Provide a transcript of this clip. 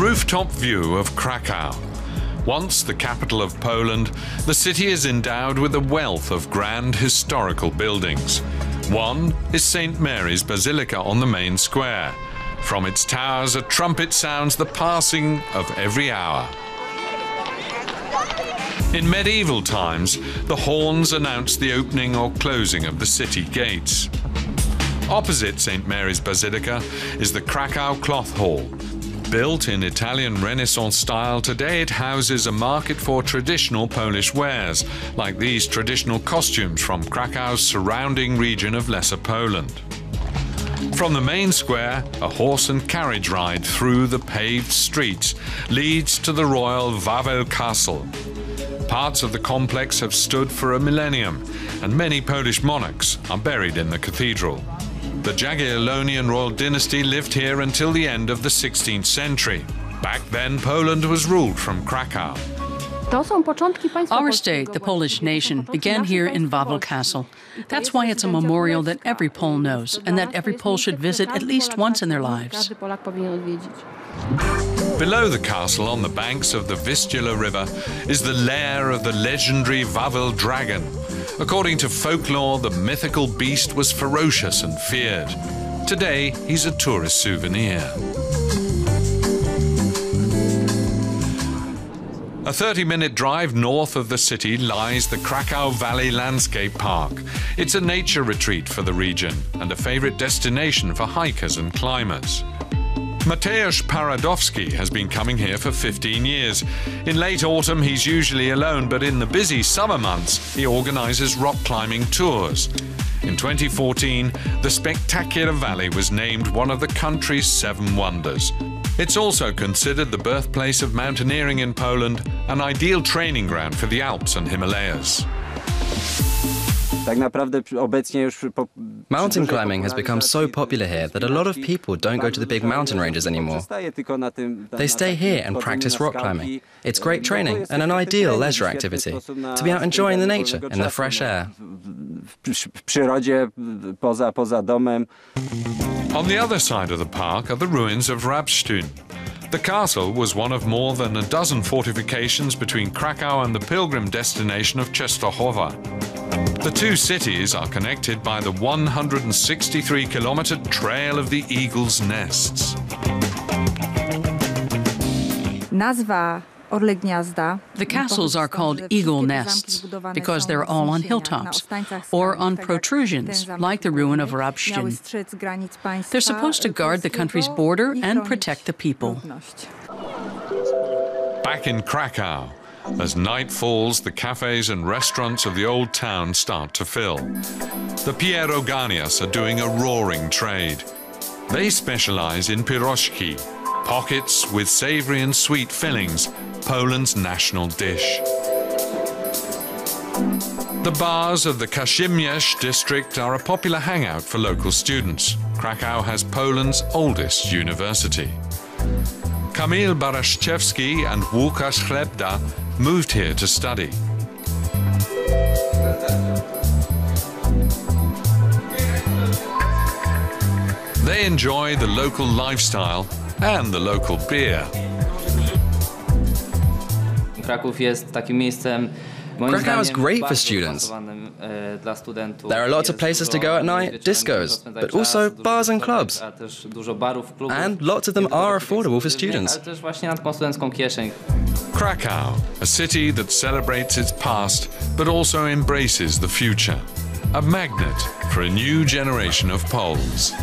rooftop view of Krakow. Once the capital of Poland, the city is endowed with a wealth of grand historical buildings. One is St. Mary's Basilica on the main square. From its towers, a trumpet sounds the passing of every hour. In medieval times, the horns announced the opening or closing of the city gates. Opposite St. Mary's Basilica is the Krakow Cloth Hall. Built in Italian Renaissance style, today it houses a market for traditional Polish wares, like these traditional costumes from Krakow's surrounding region of Lesser Poland. From the main square, a horse and carriage ride through the paved streets leads to the royal Wawel Castle. Parts of the complex have stood for a millennium, and many Polish monarchs are buried in the cathedral. The Jagiellonian royal dynasty lived here until the end of the 16th century. Back then, Poland was ruled from Krakow. Our state, the Polish nation, began here in Wawel Castle. That's why it's a memorial that every Pole knows and that every Pole should visit at least once in their lives. Below the castle, on the banks of the Vistula River, is the lair of the legendary Wawel dragon. According to folklore, the mythical beast was ferocious and feared. Today, he's a tourist souvenir. A 30-minute drive north of the city lies the Krakow Valley Landscape Park. It's a nature retreat for the region and a favorite destination for hikers and climbers. Mateusz Paradowski has been coming here for 15 years. In late autumn, he's usually alone, but in the busy summer months, he organizes rock climbing tours. In 2014, the spectacular valley was named one of the country's 7 wonders. It's also considered the birthplace of mountaineering in Poland, an ideal training ground for the Alps and Himalayas. Mountain climbing has become so popular here that a lot of people don't go to the big mountain ranges anymore. They stay here and practice rock climbing. It's great training and an ideal leisure activity, to be out enjoying the nature in the fresh air. On the other side of the park are the ruins of Rabsztyn. The castle was one of more than a dozen fortifications between Krakow and the pilgrim destination of Częstochowa. The two cities are connected by the 163-kilometer Trail of the Eagle's Nests. The castles are called eagle nests because they're all on hilltops or on protrusions, like the ruin of Rabsztyn. They're supposed to guard the country's border and protect the people. Back in Krakow, as night falls, the cafes and restaurants of the old town start to fill. The pieroganias are doing a roaring trade. They specialize in pierogi, pockets with savory and sweet fillings, Poland's national dish. The bars of the Kazimierz district are a popular hangout for local students. Krakow has Poland's oldest university. Kamil Baraszczewski and Łukasz Chlebda moved here to study. They enjoy the local lifestyle and the local beer. Kraków jest takim miejscem. Krakow is great for students. There are lots of places to go at night, discos, but also bars and clubs. And lots of them are affordable for students. Krakow, a city that celebrates its past but also embraces the future. A magnet for a new generation of Poles.